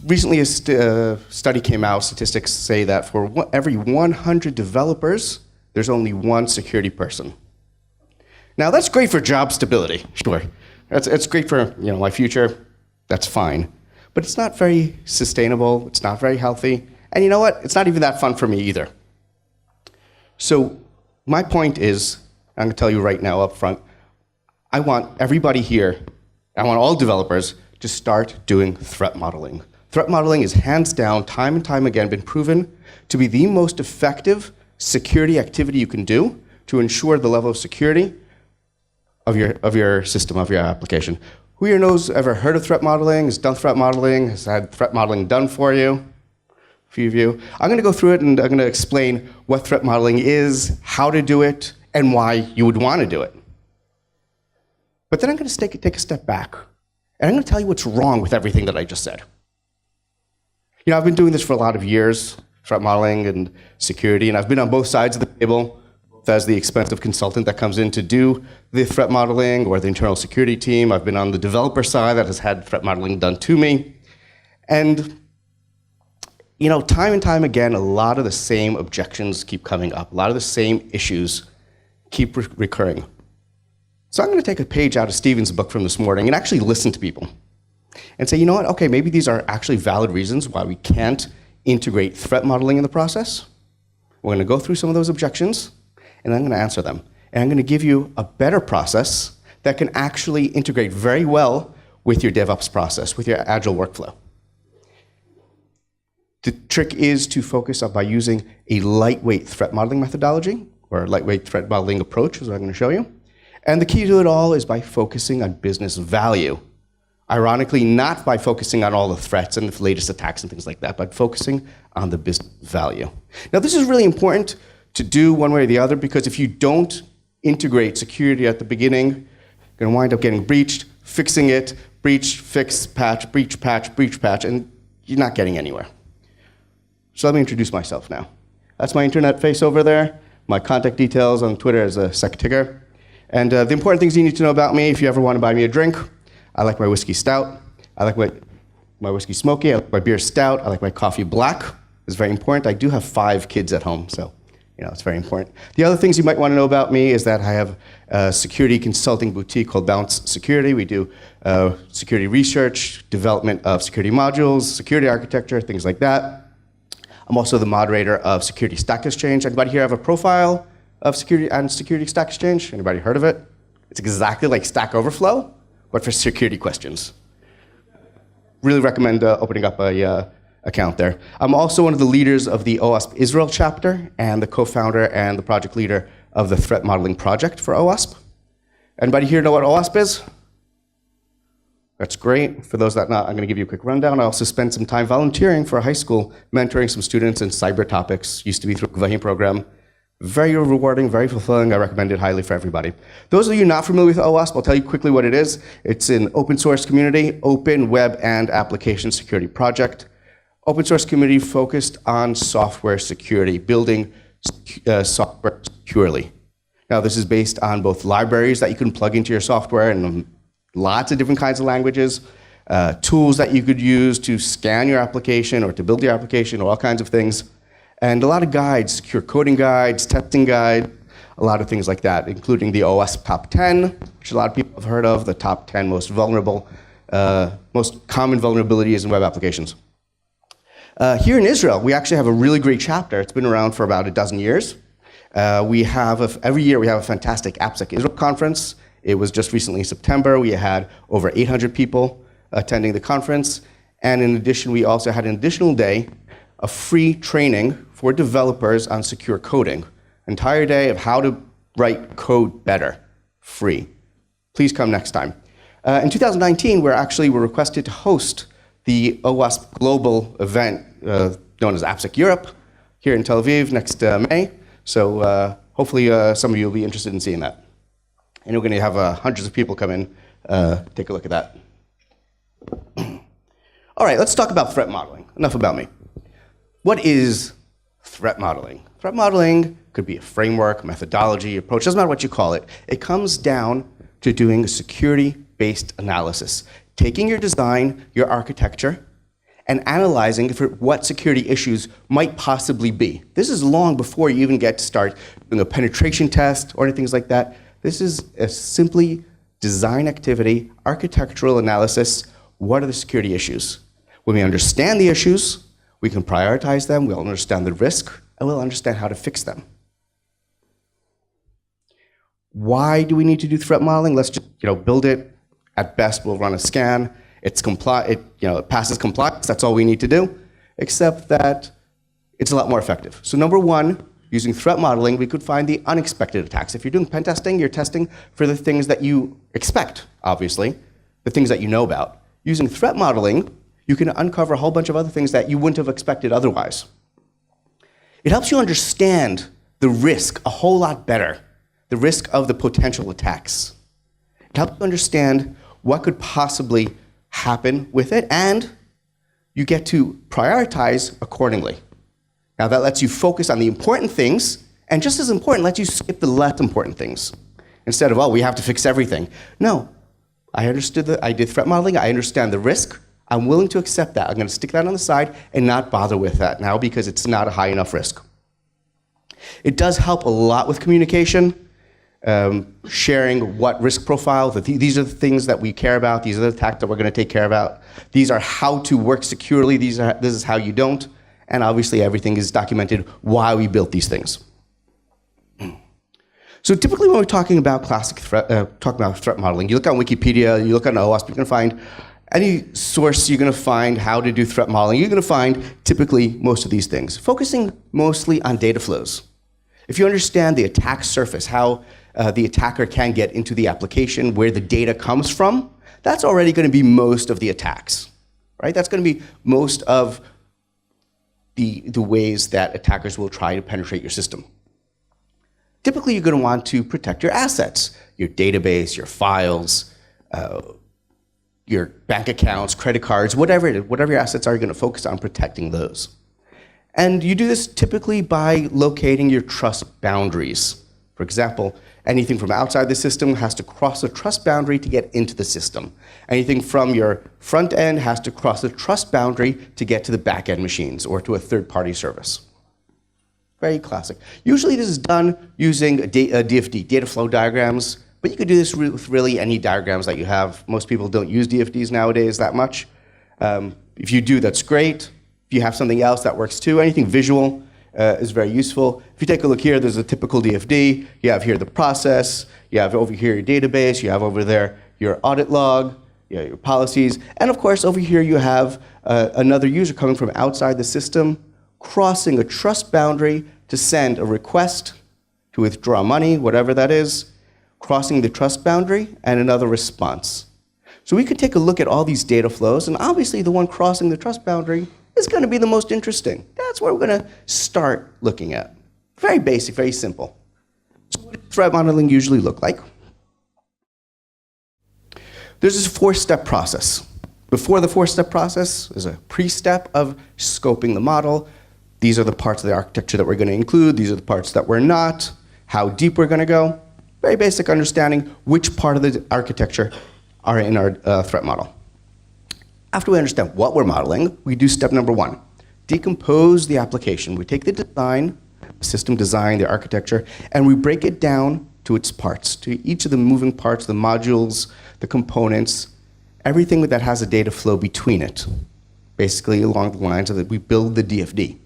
Recently, a study came out, statistics say that for every 100 developers, there's only one security person. Now, that's great for job stability, sure. It's great for my future, that's fine. But it's not very sustainable, it's not very healthy, and you know what? It's not even that fun for me either. So my point is, I'm gonna tell you right now up front, I want everybody here, I want all developers to start doing threat modeling. Threat modeling is hands down, time and time again, been proven to be the most effective security activity you can do to ensure the level of security of your system, of your application. Who here knows, ever heard of threat modeling, has done threat modeling, has had threat modeling done for you? A few of you. I'm gonna go through it and I'm gonna explain what threat modeling is, how to do it, and why you would wanna do it. But then I'm gonna take a step back, and I'm gonna tell you what's wrong with everything that I just said. I've been doing this for a lot of years, threat modeling and security, and I've been on both sides of the table, both as the expensive consultant that comes in to do the threat modeling or the internal security team. I've been on the developer side that has had threat modeling done to me. And time and time again, a lot of the same objections keep coming up. A lot of the same issues keep recurring. So I'm going to take a page out of Stephen's book from this morning and actually listen to people and say, you know what, okay, maybe these are actually valid reasons why we can't integrate threat modeling in the process. We're going to go through some of those objections, and I'm going to answer them. And I'm going to give you a better process that can actually integrate very well with your DevOps process, with your agile workflow. The trick is to focus on by using a lightweight threat modeling methodology, or a lightweight threat modeling approach, is what I'm going to show you. And the key to it all is by focusing on business value. Ironically, not by focusing on all the threats and the latest attacks and things like that, but focusing on the business value. Now, this is really important to do one way or the other, because if you don't integrate security at the beginning, you're going to wind up getting breached, fixing it, breach, fix, patch, breach, patch, and you're not getting anywhere. So let me introduce myself now. That's my internet face over there. My contact details on Twitter is SecTigger. And the important things you need to know about me, if you ever want to buy me a drink, I like my whiskey stout. I like my whiskey smoky. I like my beer stout. I like my coffee black. It's very important. I do have 5 kids at home, so it's very important. The other things you might want to know about me is that I have a security consulting boutique called Balance Security. We do security research, development of security modules, security architecture, things like that. I'm also the moderator of Security Stack Exchange. Anybody here have a profile of Security and Security Stack Exchange? Anybody heard of it? It's exactly like Stack Overflow, but for security questions. Really recommend opening up a account there. I'm also one of the leaders of the OWASP Israel chapter and the co-founder and the project leader of the threat modeling project for OWASP. Anybody here know what OWASP is? That's great. For those that not, I'm going to give you a quick rundown. I also spent some time volunteering for a high school, mentoring some students in cyber topics. Used to be through a Gvahim program. Very rewarding, very fulfilling. I recommend it highly for everybody. Those of you not familiar with OWASP, I'll tell you quickly what it is. It's an open source community, open web and application security project. Open source community focused on software security, building software securely. Now, this is based on both libraries that you can plug into your software and lots of different kinds of languages, tools that you could use to scan your application or to build your application, or all kinds of things. And a lot of guides, secure coding guides, testing guides, a lot of things like that, including the OWASP Top 10, which a lot of people have heard of, the top 10 most vulnerable, most common vulnerabilities in web applications. Here in Israel, we actually have a really great chapter. It's been around for about a dozen years. Every year we have a fantastic AppSec Israel conference. It was just recently in September. We had over 800 people attending the conference. And in addition, we also had an additional day of free training for developers on secure coding. Entire day of how to write code better, free. Please come next time. In 2019, we were requested to host the OWASP global event known as AppSec Europe here in Tel Aviv next May. So hopefully some of you will be interested in seeing that. And we're going to have hundreds of people come in, take a look at that. All right, let's talk about threat modeling. Enough about me. What is threat modeling? Threat modeling could be a framework, methodology, approach, doesn't matter what you call it. It comes down to doing a security-based analysis, taking your design, your architecture, and analyzing what security issues might possibly be. This is long before you even get to start doing a penetration test or anything like that. This is a simply design activity, architectural analysis. What are the security issues? When we understand the issues, we can prioritize them, we'll understand the risk, and we'll understand how to fix them. Why do we need to do threat modeling? Let's just build it. At best, we'll run a scan. It passes compliance. That's all we need to do, except that it's a lot more effective. So number one, using threat modeling, we could find the unexpected attacks. If you're doing pen testing, you're testing for the things that you expect, obviously, the things that you know about. Using threat modeling, you can uncover a whole bunch of other things that you wouldn't have expected otherwise. It helps you understand the risk a whole lot better, the risk of the potential attacks. It helps you understand what could possibly happen with it, and you get to prioritize accordingly. Now that lets you focus on the important things, and just as important, lets you skip the less important things. Instead of, we have to fix everything. No, I did threat modeling, I understand the risk, I'm willing to accept that. I'm going to stick that on the side and not bother with that now because it's not a high enough risk. It does help a lot with communication, sharing what risk profile, these are the things that we care about, these are the attacks that we're going to take care about, these are how to work securely, this is how you don't, and obviously everything is documented why we built these things. So typically when we're talking about threat modeling, you look on Wikipedia, you look on OWASP, you can find any source you're going to find how to do threat modeling, you're going to find typically most of these things, focusing mostly on data flows. If you understand the attack surface, how the attacker can get into the application, where the data comes from, that's already going to be most of the attacks, right? That's going to be most of the ways that attackers will try to penetrate your system. Typically, you're going to want to protect your assets, your database, your files, your bank accounts, credit cards, whatever your assets are, you're going to focus on protecting those. And you do this typically by locating your trust boundaries. For example, anything from outside the system has to cross a trust boundary to get into the system. Anything from your front end has to cross a trust boundary to get to the back end machines or to a third-party service. Very classic. Usually this is done using DFD, data flow diagrams, but you could do this with really any diagrams that you have. Most people don't use DFDs nowadays that much. If you do, that's great. If you have something else, that works too. Anything visual is very useful. If you take a look here, there's a typical DFD. You have here the process. You have over here your database. You have over there your audit log, your policies. And of course, over here you have another user coming from outside the system, crossing a trust boundary to send a request to withdraw money, whatever that is, crossing the trust boundary, and another response. So we could take a look at all these data flows, and obviously the one crossing the trust boundary is going to be the most interesting. That's where we're going to start looking at. Very basic, very simple. So what does threat modeling usually look like? There's this four-step process. Before the four-step process, there's a pre-step of scoping the model. These are the parts of the architecture that we're going to include. These are the parts that we're not. How deep we're going to go. Very basic understanding which part of the architecture are in our threat model. After we understand what we're modeling, we do step number one. Decompose the application. We take the design, system design, the architecture, and we break it down to its parts, to each of the moving parts, the modules, the components, everything that has a data flow between it. Basically along the lines of that we build the DFD.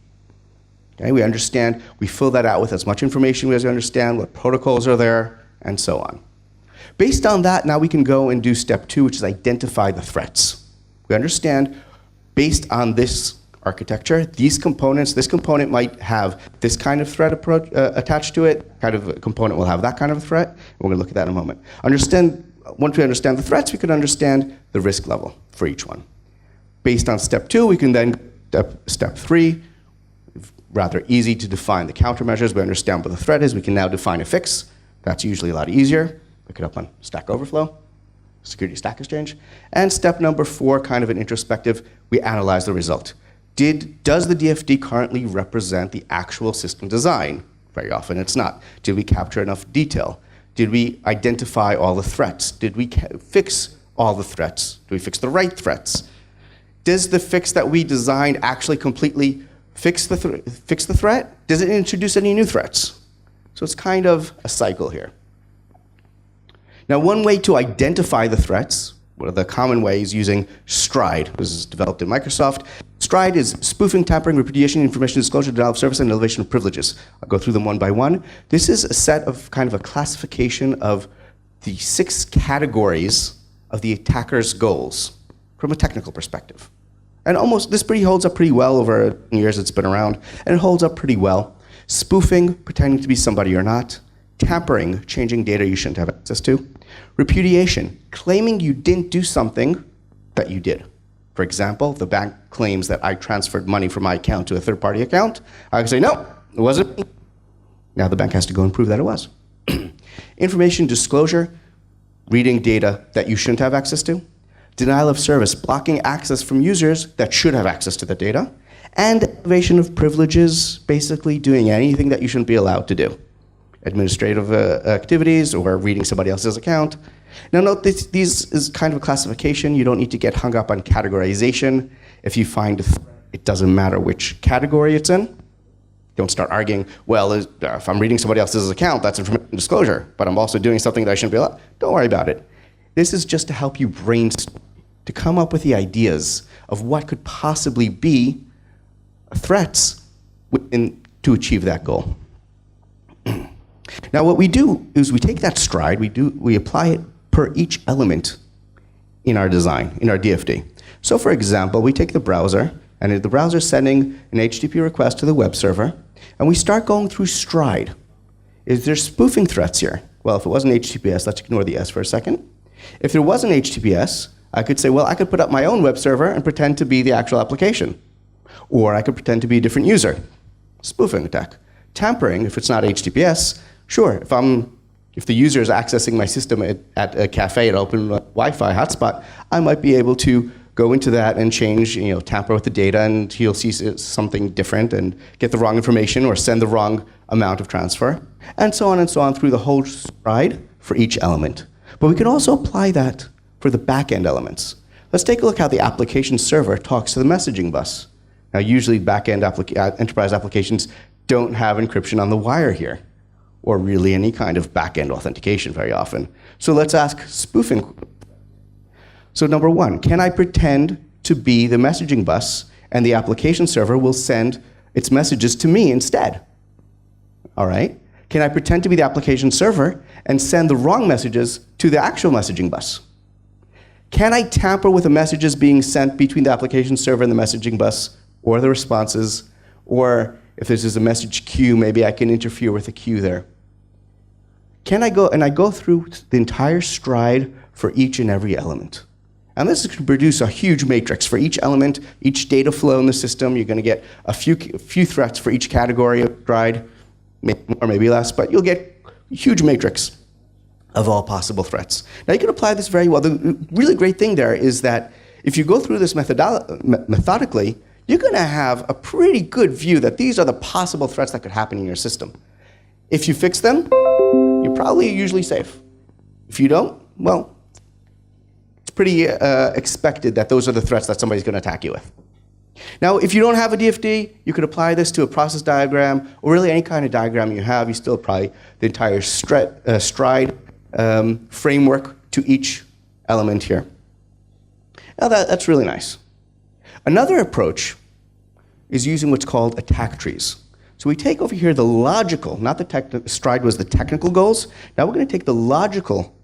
Okay, we understand, we fill that out with as much information as we understand, what protocols are there, and so on. Based on that, now we can go and do step two, which is identify the threats. We understand, based on this architecture, these components, this component might have this kind of threat approach attached to it, kind of a component will have that kind of a threat. We're going to look at that in a moment. Once we understand the threats, we can understand the risk level for each one. Based on step two, we can then step three, rather easy to define the countermeasures. We understand what the threat is. We can now define a fix. That's usually a lot easier. Look it up on Stack Overflow, Security Stack Exchange. And step number four, kind of an introspective, we analyze the result. Does the DFD currently represent the actual system design? Very often it's not. Did we capture enough detail? Did we identify all the threats? Did we fix all the threats? Did we fix the right threats? Does the fix that we designed actually completely fix the threat? Does it introduce any new threats? So it's kind of a cycle here. Now, one way to identify the threats, one of the common ways, using STRIDE. This is developed in Microsoft. STRIDE is spoofing, tampering, repudiation, information disclosure, denial of service, and elevation of privileges. I'll go through them one by one. This is a set of kind of a classification of the 6 categories of the attacker's goals from a technical perspective. And this holds up pretty well over the years it's been around, and it holds up pretty well. Spoofing, pretending to be somebody you're not. Tampering, changing data you shouldn't have access to. Repudiation, claiming you didn't do something that you did. For example, the bank claims that I transferred money from my account to a third-party account. I can say, no, it wasn't me. Now the bank has to go and prove that it was. Information disclosure, reading data that you shouldn't have access to. Denial of service, blocking access from users that should have access to the data. And elevation of privileges, basically doing anything that you shouldn't be allowed to do. Administrative activities or reading somebody else's account. Now note, these is kind of a classification. You don't need to get hung up on categorization. If you find it doesn't matter which category it's in. Don't start arguing, well, if I'm reading somebody else's account, that's information disclosure, but I'm also doing something that I shouldn't be allowed. Don't worry about it. This is just to help you brainstorm, to come up with the ideas of what could possibly be threats to achieve that goal. Now what we do is we take that STRIDE, we apply it per each element in our design, in our DFD. So for example, we take the browser, and the browser is sending an HTTP request to the web server, and we start going through STRIDE. Is there spoofing threats here? Well, if it wasn't HTTPS, let's ignore the S for a second. If there wasn't HTTPS, I could say, well, I could put up my own web server and pretend to be the actual application. Or I could pretend to be a different user. Spoofing attack. Tampering, if it's not HTTPS, sure, if the user is accessing my system at a cafe, an open Wi-Fi hotspot, I might be able to go into that and change, tamper with the data, and he'll see something different and get the wrong information or send the wrong amount of transfer, and so on through the whole STRIDE for each element. But we can also apply that for the back-end elements. Let's take a look how the application server talks to the messaging bus. Now, usually back-end enterprise applications don't have encryption on the wire here, or really any kind of back-end authentication very often. So let's ask spoofing. So number 1, can I pretend to be the messaging bus and the application server will send its messages to me instead? All right. Can I pretend to be the application server and send the wrong messages to the actual messaging bus? Can I tamper with the messages being sent between the application server and the messaging bus, or the responses, or if this is a message queue, maybe I can interfere with the queue there? Can I go through the entire STRIDE for each and every element? And this can produce a huge matrix for each element, each data flow in the system. You're going to get a few threats for each category of STRIDE, maybe more, maybe less, but you'll get a huge matrix of all possible threats. Now you can apply this very well. The really great thing there is that if you go through this methodically, you're going to have a pretty good view that these are the possible threats that could happen in your system. If you fix them, you're probably usually safe. If you don't, well, it's pretty expected that those are the threats that somebody's going to attack you with. Now, if you don't have a DFD, you could apply this to a process diagram, or really any kind of diagram you have. You still apply the entire STRIDE framework to each element here. Now that's really nice. Another approach is using what's called attack trees. So we take over here the logical, not the STRIDE was the technical goals. Now we're going to take the logical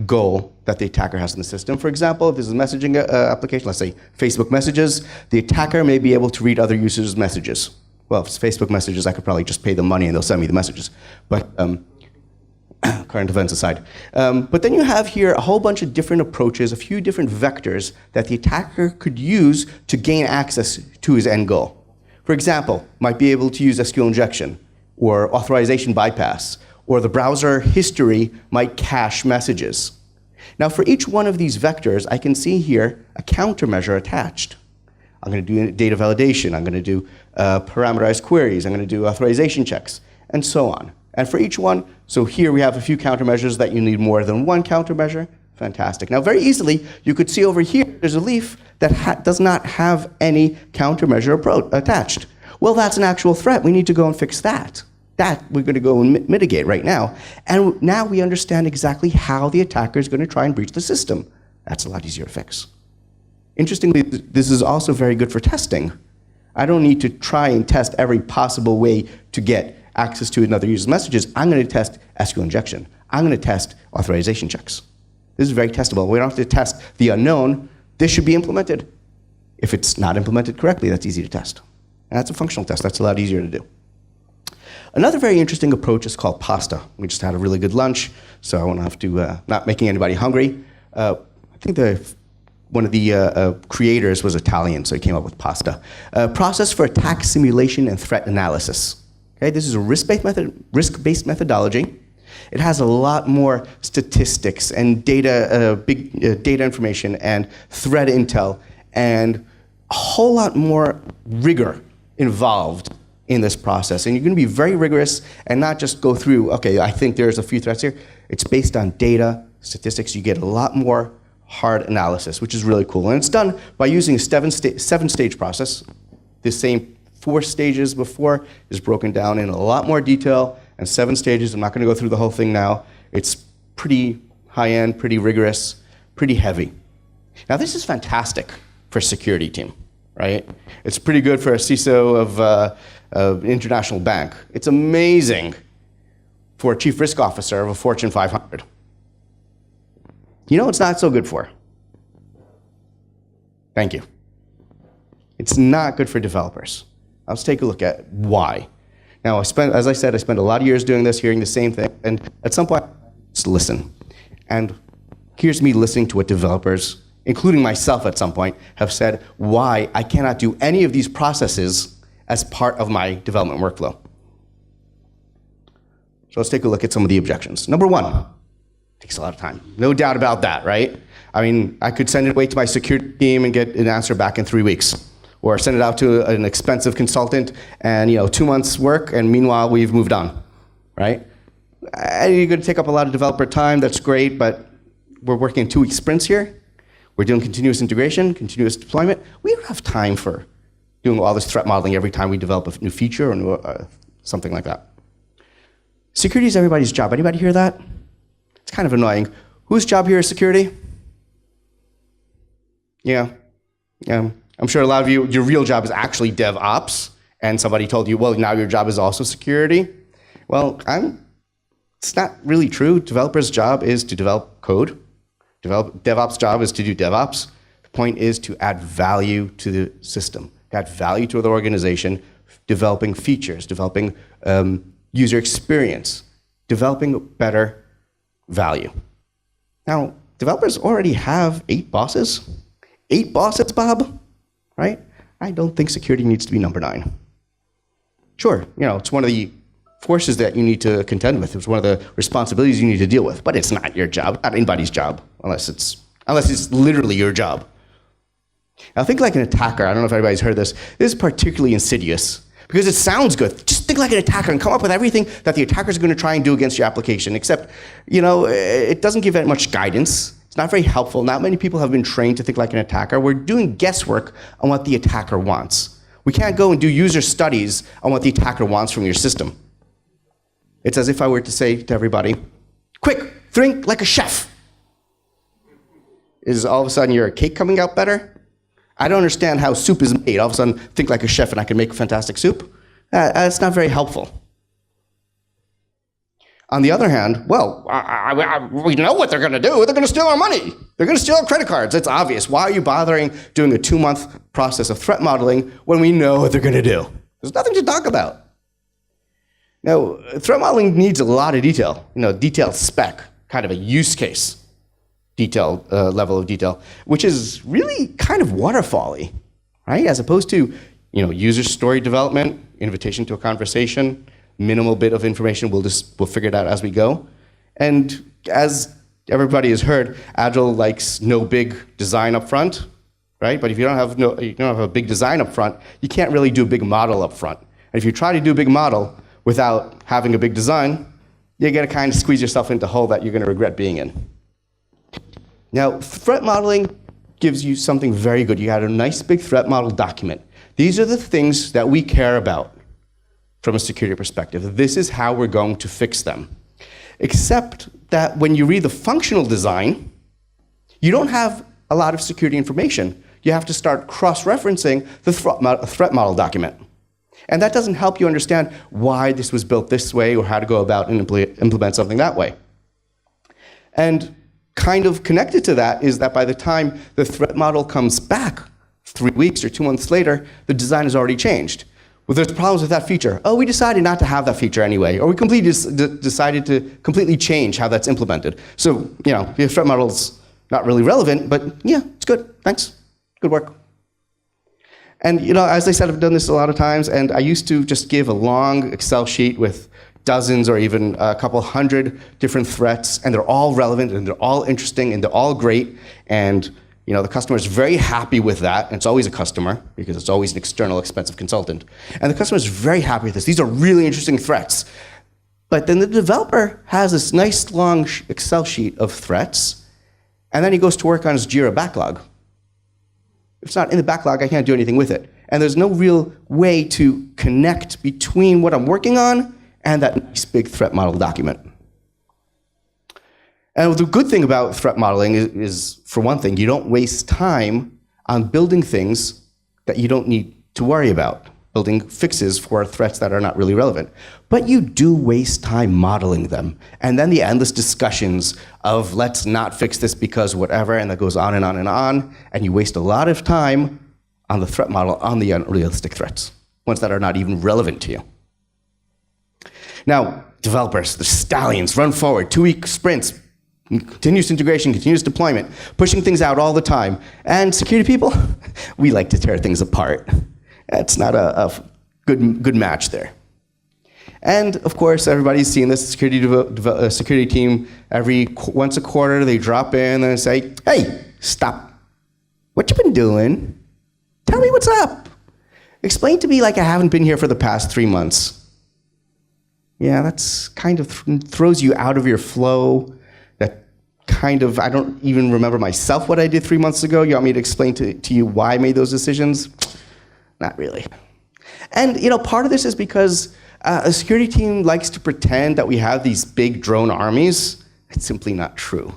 goal that the attacker has in the system. For example, if this is a messaging application, let's say Facebook messages, the attacker may be able to read other users' messages. Well, if it's Facebook messages, I could probably just pay them money and they'll send me the messages. But current events aside. But then you have here a whole bunch of different approaches, a few different vectors that the attacker could use to gain access to his end goal. For example, might be able to use SQL injection, or authorization bypass, or the browser history might cache messages. Now for each one of these vectors, I can see here a countermeasure attached. I'm going to do data validation, I'm going to do parameterized queries, I'm going to do authorization checks, and so on. And for each one, so here we have a few countermeasures that you need more than one countermeasure. Fantastic. Now, very easily, you could see over here, there's a leaf that does not have any countermeasure attached. Well, that's an actual threat. We need to go and fix that. That we're going to go and mitigate right now. And now we understand exactly how the attacker is going to try and breach the system. That's a lot easier to fix. Interestingly, this is also very good for testing. I don't need to try and test every possible way to get access to another user's messages. I'm going to test SQL injection. I'm going to test authorization checks. This is very testable. We don't have to test the unknown. This should be implemented. If it's not implemented correctly, that's easy to test. And that's a functional test. That's a lot easier to do. Another very interesting approach is called P.A.S.TA. We just had a really good lunch, so I won't have to, not making anybody hungry. I think one of the creators was Italian, so he came up with P.A.S.TA. Process for attack simulation and threat analysis. Okay, this is a risk-based methodology. It has a lot more statistics and data, big data information and threat intel, and a whole lot more rigor involved in this process. And you're going to be very rigorous and not just go through, okay, I think there's a few threats here. It's based on data, statistics. You get a lot more hard analysis, which is really cool. And it's done by using a seven-stage process. The same 4 stages before is broken down in a lot more detail, and 7 stages. I'm not going to go through the whole thing now. It's pretty high-end, pretty rigorous, pretty heavy. Now, this is fantastic for a security team, right? It's pretty good for a CISO of an international bank. It's amazing for a chief risk officer of a Fortune 500. You know what it's not so good for? Thank you. It's not good for developers. Let's take a look at why. Now, as I said, I spent a lot of years doing this, hearing the same thing, and at some point, just listen. And here's me listening to what developers, including myself at some point, have said why I cannot do any of these processes as part of my development workflow. So let's take a look at some of the objections. Number 1, takes a lot of time. No doubt about that, right? I mean, I could send it away to my security team and get an answer back in 3 weeks. Or send it out to an expensive consultant and 2 months work, and meanwhile we've moved on, right? And you're going to take up a lot of developer time, that's great, but we're working in 2-week sprints here. We're doing continuous integration, continuous deployment. We don't have time for doing all this threat modeling every time we develop a new feature or something like that. Security is everybody's job. Anybody hear that? It's kind of annoying. Whose job here is security? Yeah. I'm sure a lot of you, your real job is actually DevOps, and somebody told you, well, now your job is also security. Well, it's not really true. Developer's job is to develop code. DevOps' job is to do DevOps. The point is to add value to the system, to add value to the organization, developing features, developing user experience, developing better value. Now, developers already have 8 bosses. 8 bosses, Bob? Right? I don't think security needs to be number 9. Sure, it's one of the forces that you need to contend with. It's one of the responsibilities you need to deal with, but it's not your job, not anybody's job, unless it's literally your job. Now think like an attacker. I don't know if anybody's heard this. This is particularly insidious because it sounds good. Just think like an attacker and come up with everything that the attacker is going to try and do against your application, except, it doesn't give that much guidance. It's not very helpful. Not many people have been trained to think like an attacker. We're doing guesswork on what the attacker wants. We can't go and do user studies on what the attacker wants from your system. It's as if I were to say to everybody, quick, think like a chef. Is all of a sudden your cake coming out better? I don't understand how soup is made. All of a sudden, think like a chef and I can make fantastic soup? That's not very helpful. On the other hand, well, we know what they're going to do. They're going to steal our money. They're going to steal our credit cards. It's obvious. Why are you bothering doing a 2-month process of threat modeling when we know what they're going to do? There's nothing to talk about. Now, threat modeling needs a lot of detail. Detailed spec, kind of a use case level of detail, which is really kind of waterfall-y, right? As opposed to, user story development, invitation to a conversation, minimal bit of information, we'll figure it out as we go. And as everybody has heard, Agile likes no big design up front, right? But if you don't have a big design up front, you can't really do a big model up front. And if you try to do a big model without having a big design, you're going to kind of squeeze yourself into a hole that you're going to regret being in. Now, threat modeling gives you something very good. You got a nice big threat model document. These are the things that we care about from a security perspective. This is how we're going to fix them. Except that when you read the functional design, you don't have a lot of security information. You have to start cross-referencing the threat model document. And that doesn't help you understand why this was built this way or how to go about and implement something that way. And kind of connected to that is that by the time the threat model comes back 3 weeks or 2 months later, the design has already changed. Well, there's problems with that feature. Oh, we decided not to have that feature anyway. Or we completely decided to completely change how that's implemented. So, the threat model's not really relevant, but yeah, it's good. Thanks. Good work. And as I said, I've done this a lot of times, and I used to just give a long Excel sheet with dozens or even a couple hundred different threats, and they're all relevant, and they're all interesting, and they're all great, and the customer is very happy with that, and it's always a customer, because it's always an external expensive consultant. And the customer is very happy with this. These are really interesting threats. But then the developer has this nice long Excel sheet of threats, and then he goes to work on his Jira backlog. If it's not in the backlog, I can't do anything with it. And there's no real way to connect between what I'm working on and that nice big threat model document. And the good thing about threat modeling is, for one thing, you don't waste time on building things that you don't need to worry about, building fixes for threats that are not really relevant. But you do waste time modeling them. And then the endless discussions of let's not fix this because whatever, and that goes on and on and on, and you waste a lot of time on the threat model on the unrealistic threats, ones that are not even relevant to you. Now, developers, the stallions, run forward, 2-week sprints, continuous integration, continuous deployment, pushing things out all the time. And security people, we like to tear things apart. That's not a good match there. And of course, everybody's seen this security team. Once a quarter, they drop in and say, "Hey, stop! What you been doing? Tell me what's up. Explain to me like I haven't been here for the past 3 months." Yeah, that's kind of throws you out of your flow. That kind of, I don't even remember myself what I did 3 months ago. You want me to explain to you why I made those decisions? Not really. And part of this is because a security team likes to pretend that we have these big drone armies. It's simply not true.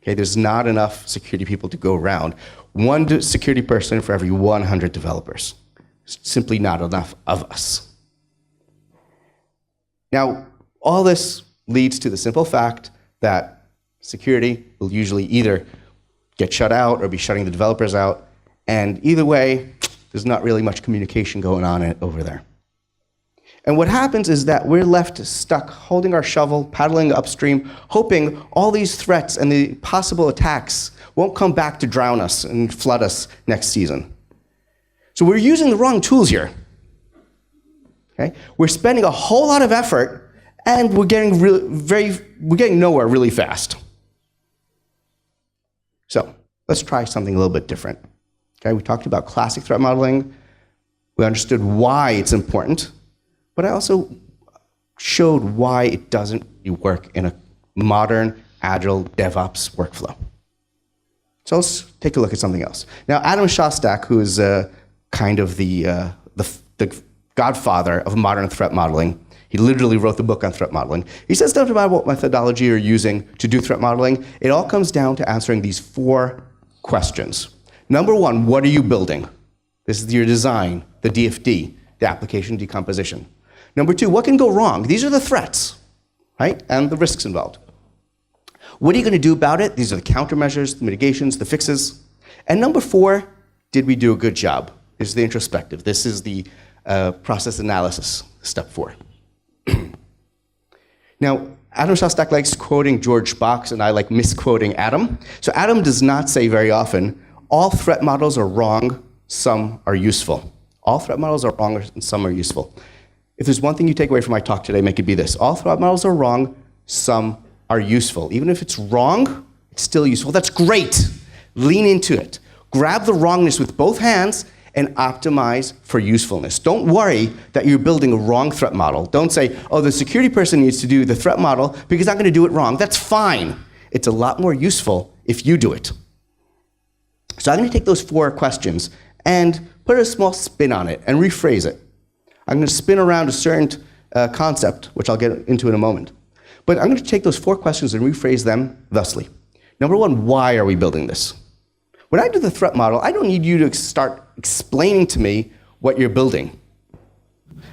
Okay, there's not enough security people to go around. 1 security person for every 100 developers. It's simply not enough of us. Now, all this leads to the simple fact that security will usually either get shut out or be shutting the developers out. And either way, there's not really much communication going on over there. And what happens is that we're left stuck holding our shovel, paddling upstream, hoping all these threats and the possible attacks won't come back to drown us and flood us next season. So we're using the wrong tools here. Okay? We're spending a whole lot of effort, and we're getting nowhere really fast. So let's try something a little bit different. Okay, we talked about classic threat modeling. We understood why it's important, but I also showed why it doesn't work in a modern, agile DevOps workflow. So let's take a look at something else. Now, Adam Shostak, who is kind of the godfather of modern threat modeling, he literally wrote the book on threat modeling. He says nothing about what methodology you're using to do threat modeling. It all comes down to answering these 4 questions. Number 1, what are you building? This is your design, the DFD, the application decomposition. Number 2, what can go wrong? These are the threats, right? And the risks involved. What are you going to do about it? These are the countermeasures, the mitigations, the fixes. And number 4, did we do a good job? This is the introspective. This is the process analysis, step 4. Now, Adam Shostak likes quoting George Box, and I like misquoting Adam. So Adam does not say very often, all threat models are wrong, some are useful. All threat models are wrong, and some are useful. If there's one thing you take away from my talk today, make it be this. All threat models are wrong, some are useful. Even if it's wrong, it's still useful. That's great. Lean into it. Grab the wrongness with both hands and optimize for usefulness. Don't worry that you're building a wrong threat model. Don't say, oh, the security person needs to do the threat model because I'm going to do it wrong. That's fine. It's a lot more useful if you do it. So I'm going to take those 4 questions and put a small spin on it and rephrase it. I'm going to spin around a certain concept, which I'll get into in a moment. But I'm going to take those 4 questions and rephrase them thusly. Number 1, why are we building this? When I do the threat model, I don't need you to start explaining to me what you're building.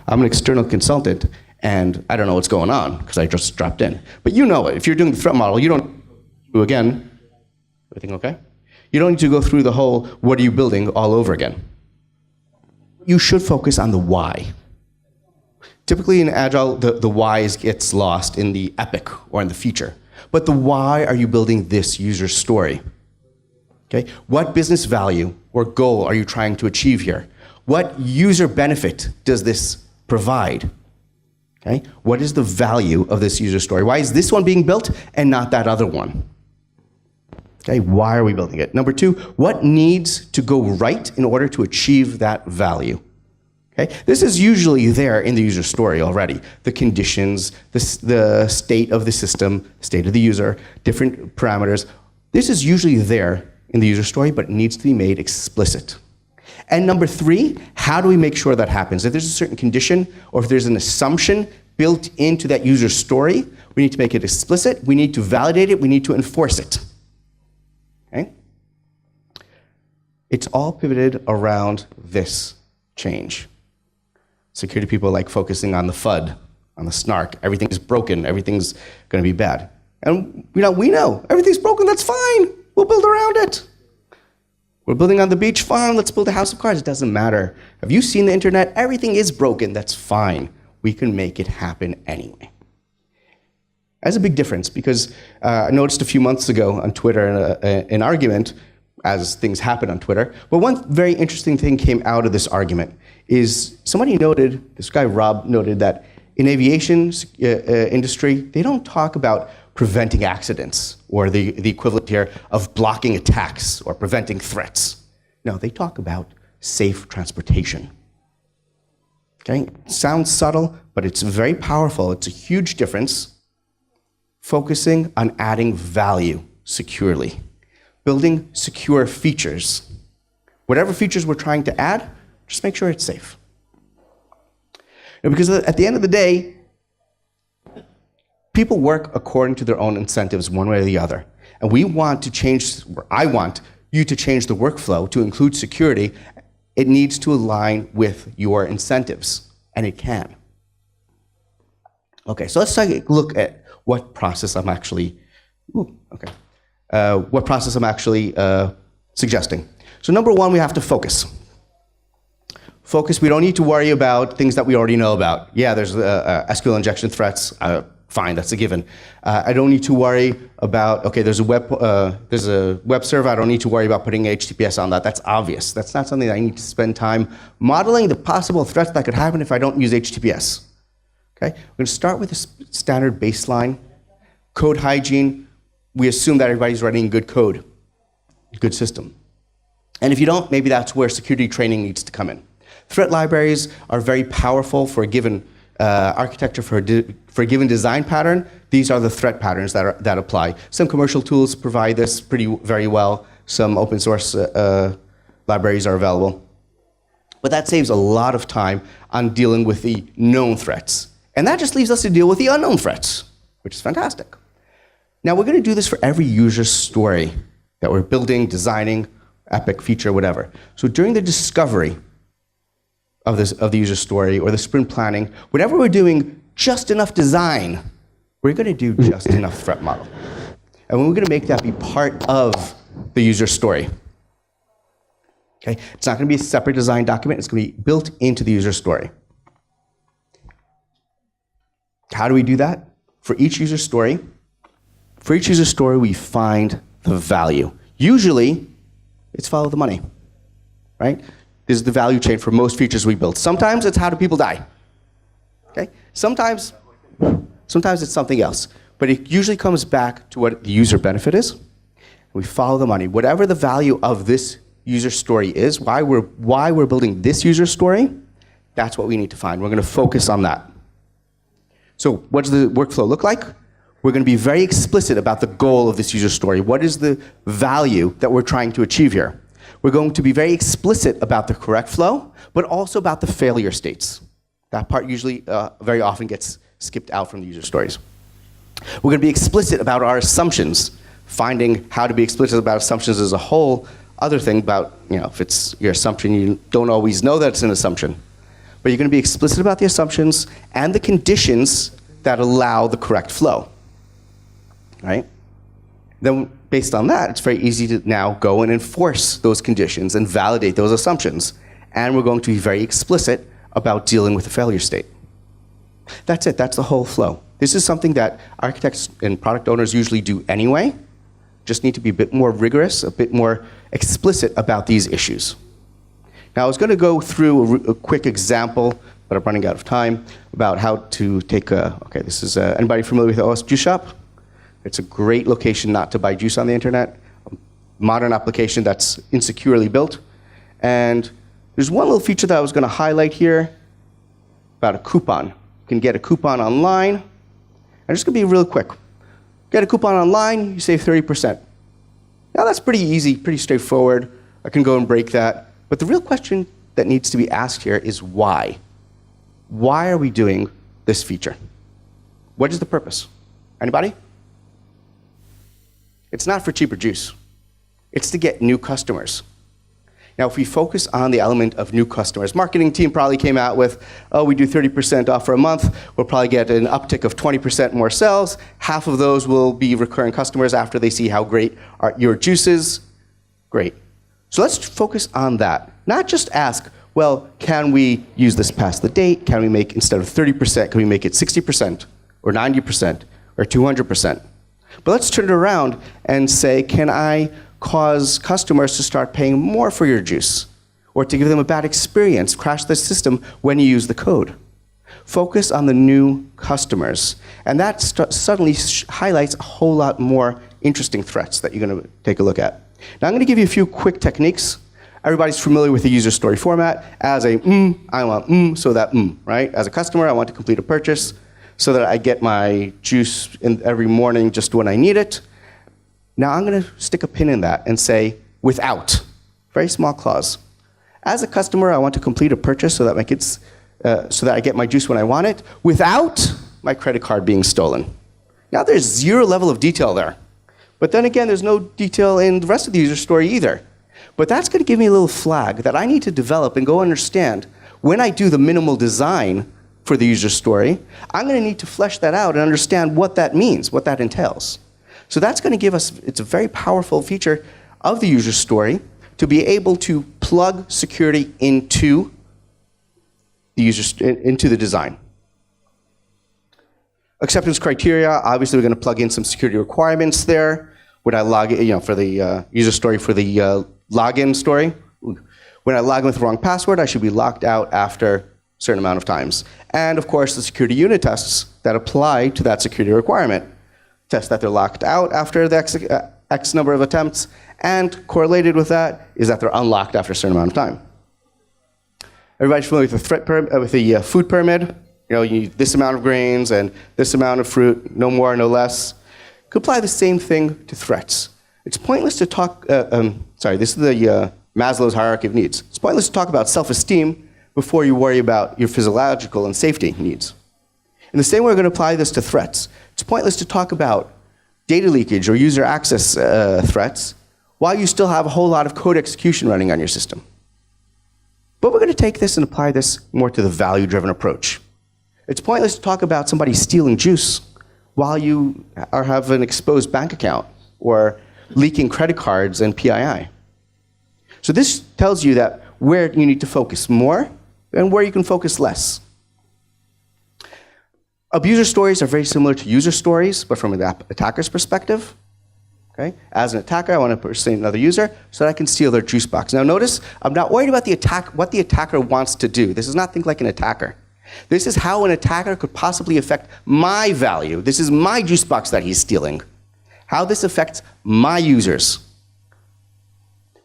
I'm an external consultant, and I don't know what's going on because I just dropped in. But you know it. If you're doing the threat model, you don't do again. Everything okay? You don't need to go through the whole what are you building all over again. You should focus on the why. Typically in Agile, the whys gets lost in the epic or in the feature. But the why are you building this user story? Okay? What business value or goal are you trying to achieve here? What user benefit does this provide? Okay? What is the value of this user story? Why is this one being built and not that other one? Okay, why are we building it? Number 2, what needs to go right in order to achieve that value? Okay, this is usually there in the user story already. The conditions, the state of the system, state of the user, different parameters. This is usually there in the user story, but it needs to be made explicit. And number 3, how do we make sure that happens? If there's a certain condition or if there's an assumption built into that user story, we need to make it explicit, we need to validate it, we need to enforce it. Okay? It's all pivoted around this change. Security people like focusing on the FUD, on the snark. Everything is broken, everything's going to be bad. And we know everything's broken, that's fine. We'll build around it. We're building on the beach, fine, let's build a house of cards. It doesn't matter. Have you seen the internet? Everything is broken, that's fine. We can make it happen anyway. That's a big difference because I noticed a few months ago on Twitter an argument, as things happen on Twitter, but one very interesting thing came out of this argument is somebody noted, this guy Rob noted that in aviation industry, they don't talk about preventing accidents or the equivalent here of blocking attacks or preventing threats. No, they talk about safe transportation. Okay, sounds subtle, but it's very powerful. It's a huge difference. Focusing on adding value securely, building secure features. Whatever features we're trying to add, just make sure it's safe. And because at the end of the day, people work according to their own incentives one way or the other. And we want to change, or I want you to change the workflow to include security. It needs to align with your incentives, and it can. Okay, so let's take a look at what process I'm actually, suggesting. So number 1, we have to focus. Focus, we don't need to worry about things that we already know about. Yeah, there's SQL injection threats, fine, that's a given. I don't need to worry about, okay, there's a web server, I don't need to worry about putting HTTPS on that. That's obvious. That's not something that I need to spend time modeling the possible threats that could happen if I don't use HTTPS. Okay? We're going to start with a standard baseline. Code hygiene, we assume that everybody's writing good code, good system. And if you don't, maybe that's where security training needs to come in. Threat libraries are very powerful for a given architecture, for a given design pattern. These are the threat patterns that apply. Some commercial tools provide this very well. Some open source libraries are available. But that saves a lot of time on dealing with the known threats. And that just leaves us to deal with the unknown threats, which is fantastic. Now, we're going to do this for every user story that we're building, designing, epic feature, whatever. So during the discovery of the user story or the sprint planning, whenever we're doing just enough design, we're going to do just enough threat model. And we're going to make that be part of the user story. Okay? It's not going to be a separate design document. It's going to be built into the user story. How do we do that? For each user story, we find the value. Usually, it's follow the money, right? This is the value chain for most features we build. Sometimes it's how do people die, okay? Sometimes it's something else. But it usually comes back to what the user benefit is. We follow the money. Whatever the value of this user story is, why we're building this user story, that's what we need to find. We're going to focus on that. So what does the workflow look like? We're going to be very explicit about the goal of this user story. What is the value that we're trying to achieve here? We're going to be very explicit about the correct flow, but also about the failure states. That part usually very often gets skipped out from the user stories. We're going to be explicit about our assumptions. Finding how to be explicit about assumptions is a whole other thing about, if it's your assumption, you don't always know that it's an assumption. But you're going to be explicit about the assumptions and the conditions that allow the correct flow. Right? Then based on that, it's very easy to now go and enforce those conditions and validate those assumptions. And we're going to be very explicit about dealing with the failure state. That's it. That's the whole flow. This is something that architects and product owners usually do anyway. Just need to be a bit more rigorous, a bit more explicit about these issues. Now, I was going to go through a quick example, but I'm running out of time, about how to take okay, this is, anybody familiar with the OWASP juice shop? It's a great location not to buy juice on the internet. A modern application that's insecurely built. And there's one little feature that I was going to highlight here about a coupon. You can get a coupon online. I'm just going to be real quick. Get a coupon online, you save 30%. Now that's pretty easy, pretty straightforward. I can go and break that. But the real question that needs to be asked here is why? Why are we doing this feature? What is the purpose? Anybody? It's not for cheaper juice. It's to get new customers. Now, if we focus on the element of new customers, marketing team probably came out with, oh, we do 30% off for a month. We'll probably get an uptick of 20% more sales. Half of those will be recurring customers after they see how great your juice is. Great. So let's focus on that. Not just ask, well, can we use this past the date? Can we make, instead of 30%, can we make it 60% or 90% or 200%? But let's turn it around and say, can I cause customers to start paying more for your juice? Or to give them a bad experience, crash the system when you use the code? Focus on the new customers. And that suddenly highlights a whole lot more interesting threats that you're going to take a look at. Now I'm going to give you a few quick techniques. Everybody's familiar with the user story format. As a I want so that right? As a customer, I want to complete a purchase so that I get my juice every morning just when I need it. Now I'm going to stick a pin in that and say, without. Very small clause. As a customer, I want to complete a purchase so that so that I get my juice when I want it, without my credit card being stolen. Now there's zero level of detail there. But then again, there's no detail in the rest of the user story either. But that's going to give me a little flag that I need to develop and go understand when I do the minimal design for the user story. I'm going to need to flesh that out and understand what that means, what that entails. So that's going to give us, it's a very powerful feature of the user story to be able to plug security into the design. Acceptance criteria, obviously we're going to plug in some security requirements there. When I log in, for the user story for the login story, when I log in with the wrong password, I should be locked out after a certain amount of times. And of course, the security unit tests that apply to that security requirement. Test that they're locked out after the X number of attempts, and correlated with that is that they're unlocked after a certain amount of time. Everybody's familiar with the food pyramid? You need this amount of grains and this amount of fruit, no more, no less. Could apply the same thing to threats. It's pointless to talk, this is the Maslow's hierarchy of needs. It's pointless to talk about self-esteem before you worry about your physiological and safety needs. In the same way, we're going to apply this to threats. It's pointless to talk about data leakage or user access threats while you still have a whole lot of code execution running on your system. But we're going to take this and apply this more to the value-driven approach. It's pointless to talk about somebody stealing juice while you have an exposed bank account or leaking credit cards and PII. So this tells you that where you need to focus more and where you can focus less. Abuser stories are very similar to user stories, but from an attacker's perspective. Okay? As an attacker, I want to impersonate another user so that I can steal their juice box. Now notice, I'm not worried about what the attacker wants to do. This is not think like an attacker. This is how an attacker could possibly affect my value. This is my juice box that he's stealing. How this affects my users.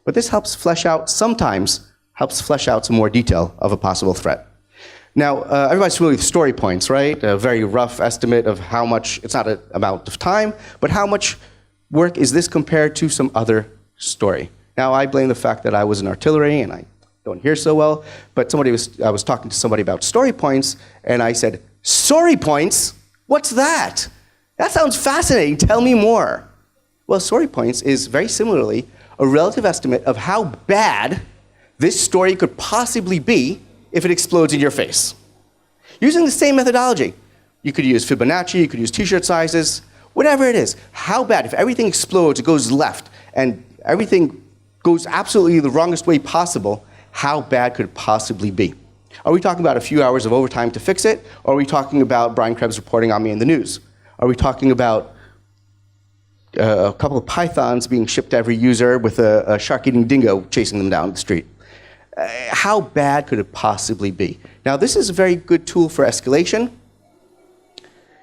But this helps flesh out, sometimes helps flesh out some more detail of a possible threat. Now, everybody's familiar with story points, right? A very rough estimate of how much, it's not an amount of time, but how much work is this compared to some other story. Now, I blame the fact that I was in artillery and I don't hear so well, but I was talking to somebody about story points, and I said, story points? What's that? That sounds fascinating. Tell me more. Well, story points is very similarly a relative estimate of how bad this story could possibly be if it explodes in your face. Using the same methodology. You could use Fibonacci, you could use t-shirt sizes, whatever it is. How bad, if everything explodes, it goes left, and everything goes absolutely the wrongest way possible, how bad could it possibly be? Are we talking about a few hours of overtime to fix it? Or are we talking about Brian Krebs reporting on me in the news? Are we talking about a couple of pythons being shipped to every user with a shark-eating dingo chasing them down the street? How bad could it possibly be? Now, this is a very good tool for escalation.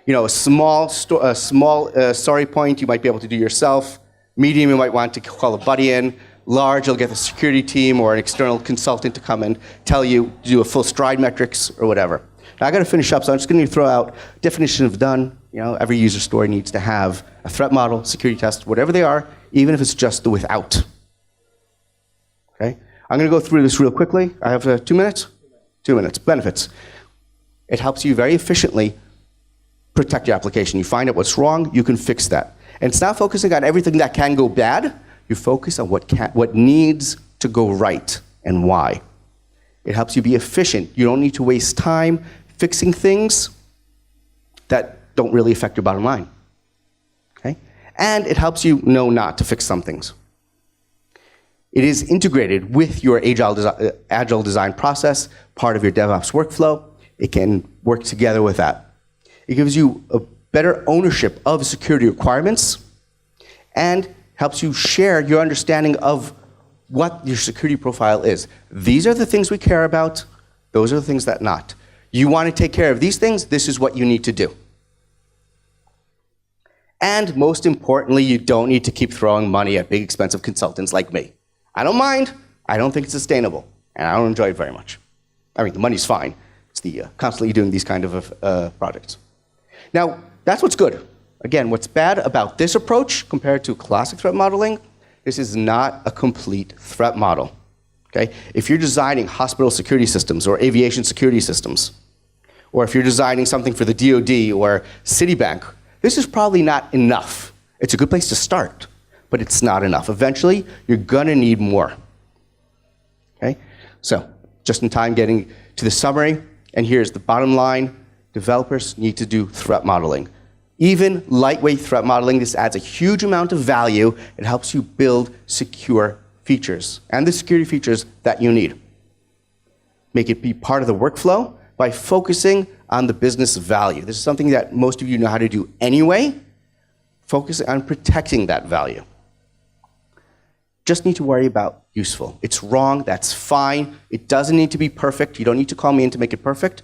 You know, a small story point you might be able to do yourself. Medium, you might want to call a buddy in. Large, you'll get the security team or an external consultant to come and tell you, do a full stride metrics or whatever. Now, I got to finish up, so I'm just going to throw out definition of done. You know, every user story needs to have a threat model, security test, whatever they are, even if it's just the without. Okay? I'm going to go through this real quickly. I have 2 minutes? 2 minutes. Benefits. It helps you very efficiently protect your application. You find out what's wrong, you can fix that. And it's not focusing on everything that can go bad. You focus on what needs to go right and why. It helps you be efficient. You don't need to waste time fixing things that don't really affect your bottom line. Okay? And it helps you know not to fix some things. It is integrated with your agile design process, part of your DevOps workflow. It can work together with that. It gives you a better ownership of security requirements and helps you share your understanding of what your security profile is. These are the things we care about. Those are the things that not. You want to take care of these things, this is what you need to do. And most importantly, you don't need to keep throwing money at big expensive consultants like me. I don't mind. I don't think it's sustainable. And I don't enjoy it very much. I mean, the money's fine. It's the constantly doing these kind of projects. Now, that's what's good. Again, what's bad about this approach compared to classic threat modeling, this is not a complete threat model. Okay? If you're designing hospital security systems or aviation security systems, or if you're designing something for the DoD or Citibank, this is probably not enough. It's a good place to start, but it's not enough. Eventually, you're going to need more. Okay? So, just in time getting to the summary, and here's the bottom line. Developers need to do threat modeling. Even lightweight threat modeling, this adds a huge amount of value. It helps you build secure features and the security features that you need. Make it be part of the workflow by focusing on the business value. This is something that most of you know how to do anyway. Focus on protecting that value. Just need to worry about useful. It's wrong, that's fine. It doesn't need to be perfect. You don't need to call me in to make it perfect.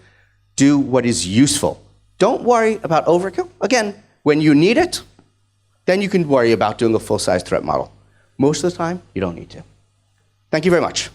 Do what is useful. Don't worry about overkill. Again, when you need it, then you can worry about doing a full-size threat model. Most of the time, you don't need to. Thank you very much.